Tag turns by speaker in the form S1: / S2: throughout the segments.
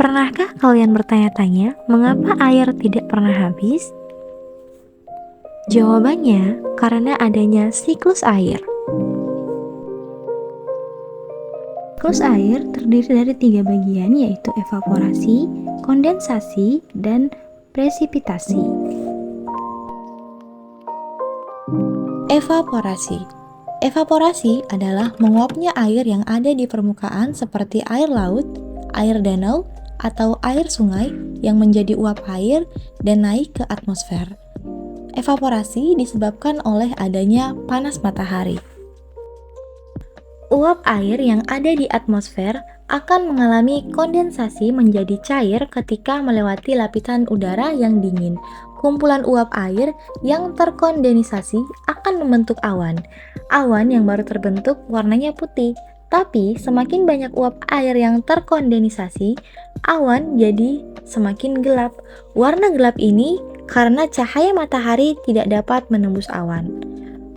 S1: Pernahkah kalian bertanya-tanya mengapa air tidak pernah habis? Jawabannya karena adanya siklus air. Siklus air terdiri dari 3 bagian, yaitu evaporasi, kondensasi, dan presipitasi. Evaporasi. Evaporasi adalah menguapnya air yang ada di permukaan seperti air laut, air danau, atau air sungai yang menjadi uap air dan naik ke atmosfer. Evaporasi disebabkan oleh adanya panas matahari. Uap air yang ada di atmosfer akan mengalami kondensasi menjadi cair ketika melewati lapisan udara yang dingin. Kumpulan uap air yang terkondensasi akan membentuk awan. Awan yang baru terbentuk warnanya putih, tapi semakin banyak uap air yang terkondensasi, awan jadi semakin gelap. Warna gelap ini karena cahaya matahari tidak dapat menembus awan.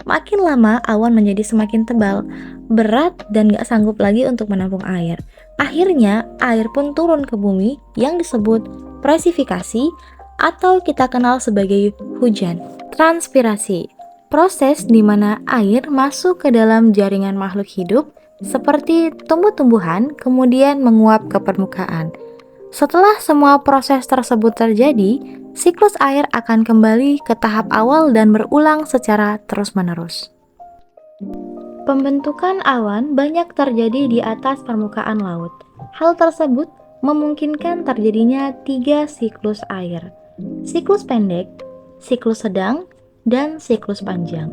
S1: Makin lama awan menjadi semakin tebal, berat, dan gak sanggup lagi untuk menampung air. Akhirnya air pun turun ke bumi yang disebut presifikasi atau kita kenal sebagai hujan. Transpirasi, proses di mana air masuk ke dalam jaringan makhluk hidup seperti tumbuh-tumbuhan kemudian menguap ke permukaan. Setelah semua proses tersebut terjadi, siklus air akan kembali ke tahap awal dan berulang secara terus-menerus. Pembentukan awan banyak terjadi di atas permukaan laut. Hal tersebut memungkinkan terjadinya 3 siklus air: siklus pendek, siklus sedang, dan siklus panjang.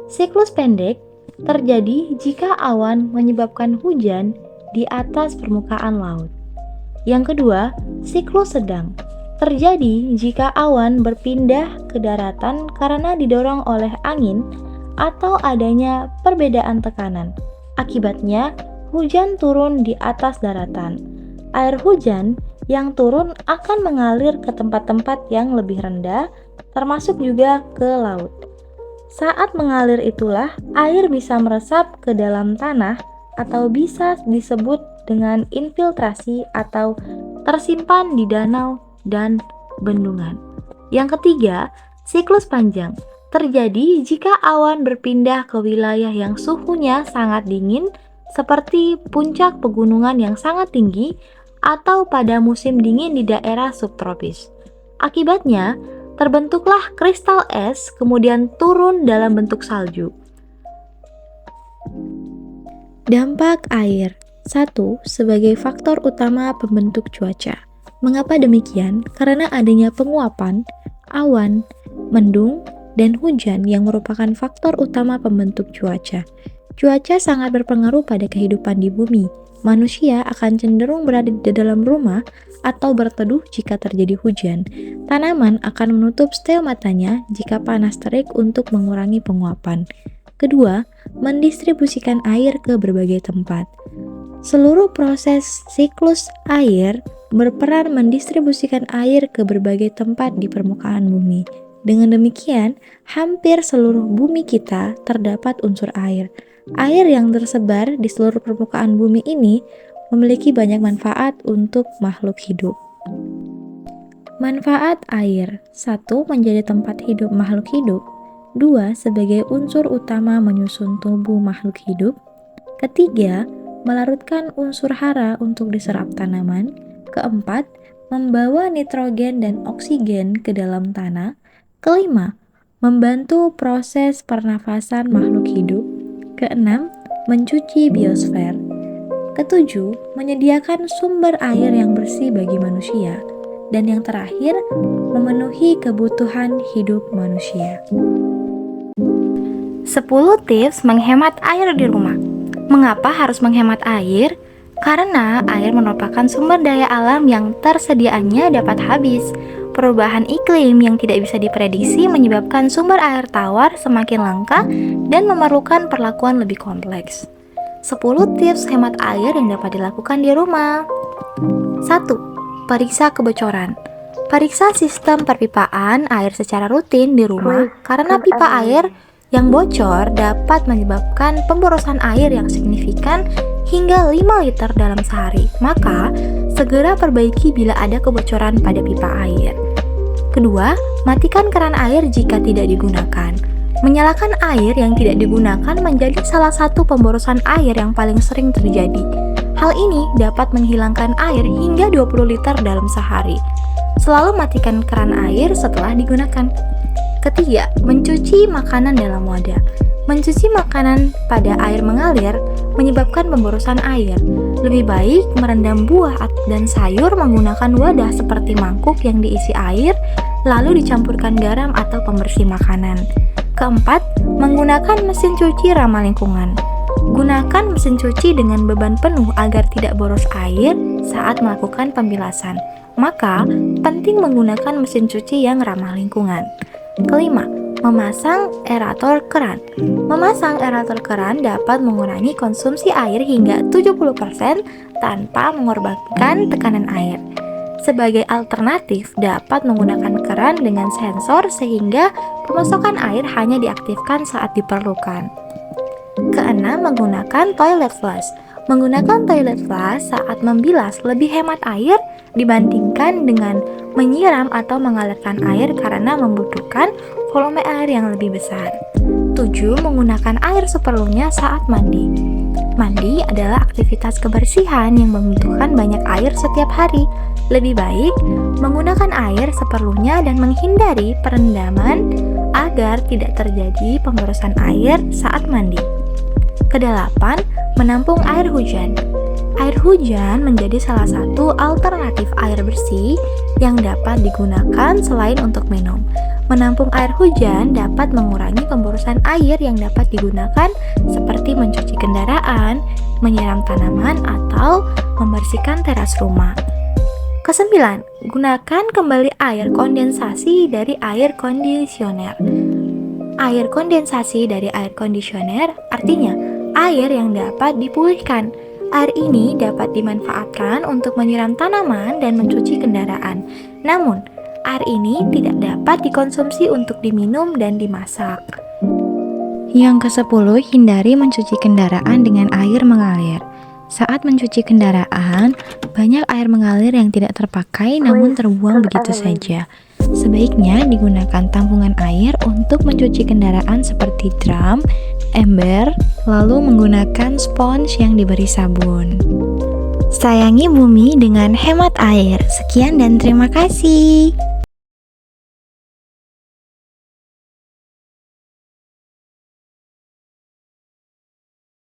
S1: Siklus pendek terjadi jika awan menyebabkan hujan di atas permukaan laut. Yang kedua, siklus sedang terjadi jika awan berpindah ke daratan karena didorong oleh angin atau adanya perbedaan tekanan. Akibatnya, hujan turun di atas daratan. Air hujan yang turun akan mengalir ke tempat-tempat yang lebih rendah, termasuk juga ke laut. Saat mengalir itulah air bisa meresap ke dalam tanah atau bisa disebut dengan infiltrasi atau tersimpan di danau dan bendungan. Yang ketiga, siklus panjang terjadi jika awan berpindah ke wilayah yang suhunya sangat dingin seperti puncak pegunungan yang sangat tinggi atau pada musim dingin di daerah subtropis. Akibatnya, terbentuklah kristal es kemudian turun dalam bentuk salju. Dampak air. 1. Sebagai faktor utama pembentuk cuaca. Mengapa demikian? Karena adanya penguapan, awan, mendung, dan hujan yang merupakan faktor utama pembentuk cuaca. Cuaca sangat berpengaruh pada kehidupan di bumi. Manusia akan cenderung berada di dalam rumah atau berteduh jika terjadi hujan. Tanaman akan menutup steomatanya jika panas terik untuk mengurangi penguapan. Kedua, mendistribusikan air ke berbagai tempat. Seluruh proses siklus air berperan mendistribusikan air ke berbagai tempat di permukaan bumi. Dengan demikian, hampir seluruh bumi kita terdapat unsur air. Air yang tersebar di seluruh permukaan bumi ini memiliki banyak manfaat untuk makhluk hidup. Manfaat air. 1. Menjadi tempat hidup makhluk hidup. 2. Sebagai unsur utama menyusun tubuh makhluk hidup. Ketiga, melarutkan unsur hara untuk diserap tanaman. Keempat, membawa nitrogen dan oksigen ke dalam tanah. Kelima, membantu proses pernafasan makhluk hidup. Keenam, mencuci biosfer. Ketujuh, menyediakan sumber air yang bersih bagi manusia. Dan yang terakhir, memenuhi kebutuhan hidup manusia. 10 tips menghemat air di rumah. Mengapa harus menghemat air? Karena air merupakan sumber daya alam yang tersediaannya dapat habis. Perubahan iklim yang tidak bisa diprediksi menyebabkan sumber air tawar semakin langka dan memerlukan perlakuan lebih kompleks. 10 tips hemat air yang dapat dilakukan di rumah. 1. Periksa kebocoran. Periksa sistem perpipaan air secara rutin di rumah karena pipa air yang bocor dapat menyebabkan pemborosan air yang signifikan hingga 5 liter dalam sehari. Maka, Segera perbaiki bila ada kebocoran pada pipa air. Kedua, matikan keran air jika tidak digunakan. Menyalakan air yang tidak digunakan menjadi salah satu pemborosan air yang paling sering terjadi. Hal ini dapat menghilangkan air hingga 20 liter dalam sehari. Selalu matikan keran air setelah digunakan. Ketiga, mencuci makanan dalam wadah. Mencuci makanan pada air mengalir menyebabkan pemborosan air. Lebih baik merendam buah dan sayur menggunakan wadah seperti mangkuk yang diisi air, lalu dicampurkan garam atau pembersih makanan. Keempat, menggunakan mesin cuci ramah lingkungan. Gunakan mesin cuci dengan beban penuh agar tidak boros air saat melakukan pembilasan. Maka, penting menggunakan mesin cuci yang ramah lingkungan. Kelima, memasang aerator keran. Memasang aerator keran dapat mengurangi konsumsi air hingga 70% tanpa mengorbankan tekanan air. Sebagai alternatif, dapat menggunakan keran dengan sensor sehingga pemosokan air hanya diaktifkan saat diperlukan. Keenam, menggunakan toilet flush. Menggunakan toilet flush saat membilas lebih hemat air dibandingkan dengan menyiram atau mengalirkan air karena membutuhkan volume air yang lebih besar. 7. Menggunakan air seperlunya saat mandi. Mandi adalah aktivitas kebersihan yang membutuhkan banyak air setiap hari. Lebih baik menggunakan air seperlunya dan menghindari perendaman agar tidak terjadi pemborosan air saat mandi. Kedelapan, menampung air hujan. Air hujan menjadi salah satu alternatif air bersih yang dapat digunakan selain untuk minum. Menampung air hujan dapat mengurangi pemborosan air yang dapat digunakan seperti mencuci kendaraan, menyiram tanaman, atau membersihkan teras rumah. Kesembilan, gunakan kembali air kondensasi dari air kondisioner. Air kondensasi dari air kondisioner artinya air yang dapat dipulihkan. Air ini dapat dimanfaatkan untuk menyiram tanaman dan mencuci kendaraan. Namun, air ini tidak dapat dikonsumsi untuk diminum dan dimasak. Yang ke-10, hindari mencuci kendaraan dengan air mengalir. Saat mencuci kendaraan, banyak air mengalir yang tidak terpakai namun terbuang begitu saja. Sebaiknya digunakan tampungan air untuk mencuci kendaraan seperti drum, ember, lalu menggunakan spons yang diberi sabun. Sayangi bumi dengan hemat air. Sekian dan terima kasih.